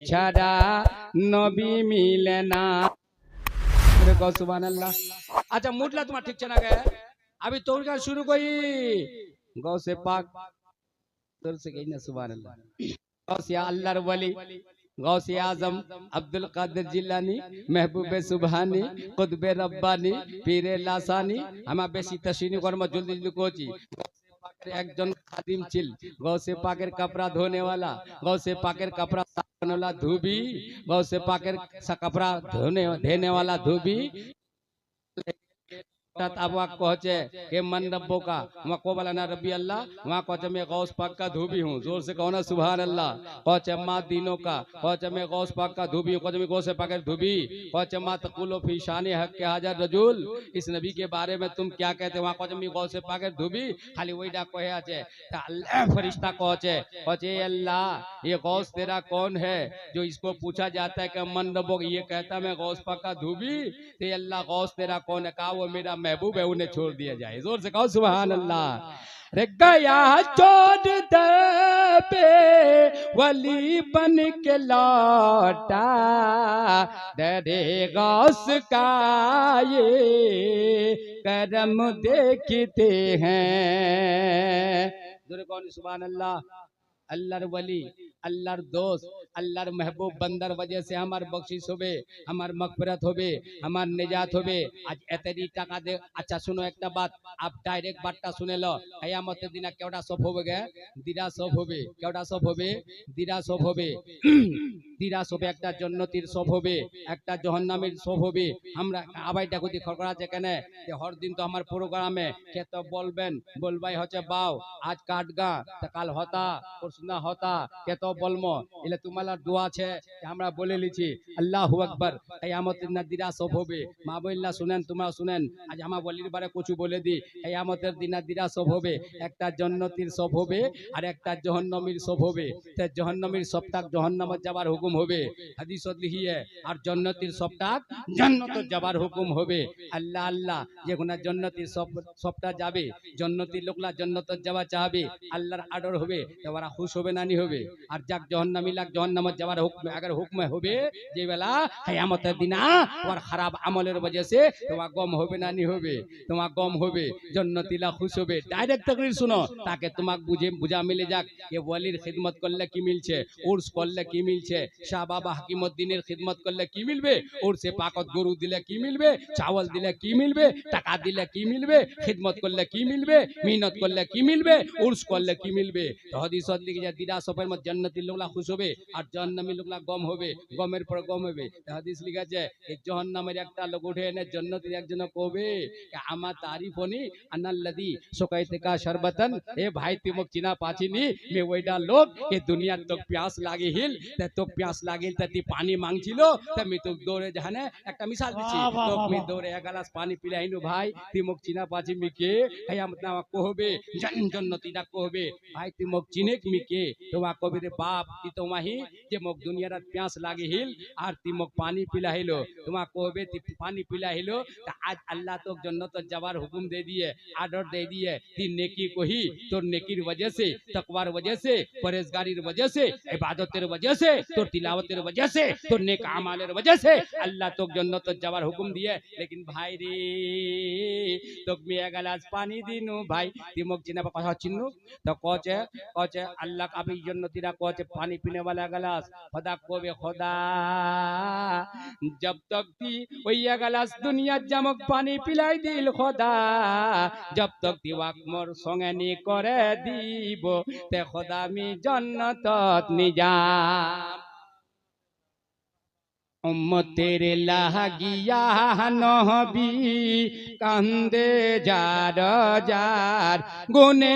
ছাড়া নবী মিলে না। সুবহানাল্লাহ। अच्छा मुडला तुम्हारा ठीक चला गया। अभी तोड़ का शुरू कोई गौ से पाक तोड़ से गई ना। सुबहानल्लाह। गौ से अल्लाहर वली गौसे आजम अब्दुल कादिर जिलानी महबूब सुबहानी कुतबे रब्बानी पीरे लासानी हमा बेशी तशरीनी कर्म जल्दी जल्दी कोची একজন খাদিম ছিল গৌসে পাকের কাপড়া ধোনে वाला गौसे पाकेर कपड़ा साबुन वाला धोबी गौसे पाकेर कपड़ा धोने वाला धोबी अब कहचे के मन रब्बो का वहाँ को बोला ना रब्बी अल्लाह वहाँ कहचे मैं गौस पाक का धोबी हूँ। जोर से कहो ना सुभान अल्लाह। कहचे माँ दीनों का कहचे मैं गौस पाक का धोबी हूँ। कहचे मैं गौसे पाक धोबी कहचे माँ तकुलो फी शान हक के हाजर रजूल इस नबी के बारे में तुम क्या कहते। वहाँ कहचे मैं गौसे पाक धोबी खाली वही डा कहे आचे अल्लाह फरिश्ता कहचे कहचे अल्लाह ये गौस तेरा कौन है जो इसको पूछा जाता है कि मन रब्बो ये कहता मैं गौस पाक का धोबी ते अल्लाह गौस तेरा कौन है। कहा वो मेरा महबूब है उन्हें छोड़ दिया जाए। जोर से कहो सुभान अल्लाह। रे गया छोड़ दे पे वली बन के लौटा दरे गौस का ये करम देखते हैं। जोर कौन सुभान अल्लाह। अल्लाहर वली अल्लाहर दोस्त अल्लाहर महबूब बंदर वजह से हमार बख्शिश होबे हमार मगफिरत होबे हमार निजात होबे। आज एतरी टाका दे। अच्छा सुनो एक बात आप डायरेक्ट बातटा सुने लो कियामतेर दिन केवड़ा सब होबे गे दिरा सब होबे केवड़ा सब होबे दिरा सब होबे दिरा सब একটা জান্নাতীর সব হবে একটা জাহান্নামের সব হবে। আমরা আবাইটা কইতে খরকরা আছে কেন যে হর দিন তো আমার প্রোগ্রামে কে তো বলবেন বলবাই হচ্ছে বাও আজ কাটগা তা কাল হতা না হতা কে তো বলমো এলে তোমার দোয়া আছে আমরা বলে লিছি আল্লাহু আকবার। কিয়ামতের দিন দিরা সব হবে মা বললা শুনেন তোমরা শুনেন আজ আমার বলির বারে কিছু বলে দি কিয়ামতের দিন দিরা সব হবে একটা জান্নাতীর সব হবে আর একটা জাহান্নামীর সব হবে। তে জাহান্নামীর সবটাক জাহান্নামে যাবার হুকুম হবে হাদিসত লিখিয়ে আর জান্নাতীর সবটাক জান্নাতে যাবার হুকুম হবে। আল্লাহ আল্লাহ যে কোনা জান্নাতীর সবটা যাবে জান্নাতীর লোকলা জান্নাতে যাওয়া চাইবে আল্লাহর আদর হবে তো ওরা খুশ হবে না নি হবে। আর যাক জাহান্নামী লাগ জাহান্নামে যাবার হুকুম अगर हुक्म হবে যে বেলা কিয়ামতের দিন ওর খারাপ আমলের वजह से তোমার গম হবে না নি হবে তোমার গম হবে জান্নাতীলা খুশ হবে। ডাইরেক্ট তাকরীর শুনো তাকে তোমাক বুঝা মিলে যাক যে ওয়ালির খিদমত করলে কি মিলছে উর্স করলে কি মিলছে শাহ বাবা হাকিমউদ্দিনের খিদমত করলে কি মিলবে উর্সে পাকত গরু দিলে কি মিলবে চাवल দিলে কি মিলবে টাকা দিলে কি মিলবে খিদমত করলে কি মিলবে মেহনত করলে কি মিলবে উর্স করলে কি মিলবে। তো হাদিসত লিখে যায় দিরা সফের মধ্যে জান্নাতীর লোকলা খুশ হবে আর জাহান্নামী লোকলা গম হবে গমের পর গম হবে। হাদিস লিখা আছে এই জাহান্নামের একটা লোক উঠে এনে জান্নাতীর একজন কবে আমার তারিফ হনি আনাল্লাযী সুকাইতে কা শরবতন এ ভাই তুমক চিনা পাছিনি মে ওইটা লোক এ দুনিয়ার তো প্যাস লাগে হিল তো প্যাস লাগিল তি পানি মাংছিল তা মি তো দৌড়ে জানে একটা মিসাল দিছি তো মি দৌড়ে এক গ্লাস পানি পিলাইনু ভাই তুমক চিনা পাছি মি কে কিয়ামত না কহবে জান্নাতীরা কহবে ভাই তুমক চিনে মি কে তোমা কবে রে বাপ তি তোমাহি যে মক দুনিয়ার প্যাস লাগে হিল আর তুমক পানি পিলাইলো তোমা কহবে তি পানি পিলাইলো তা আজ আল্লাহ তো জান্নাত যাবার হুকুম दे दिए आर्डर दे दिए ती नेकी को ही तो नेकीर वजह से तकवार वजह से परहेजगारीर वजह से इबादतेर वजह से तो तिलावतेर वजह से तो नेक अमालेर वजह से अल्लाह तो जन्नत जावार हुकुम दिए। लेकिन भाई रे तो मी एक गिलास पानी दिनु भाई तिमक चिना কথা চিন্নু তো কচে अल्लाह का भी जन्नतीरा कचे पानी पीने वाला गिलास खुदा कोबे खुदा जब तक थी ওই এক गिलास दुनिया जमक पानी पिलाई दिल खुदा जब तक दिवाक मोर संगे नी करे दीब ते खुदा मी जन्नतत निजाम उम्मतेर लागिया नबी कांदे जार जार गुने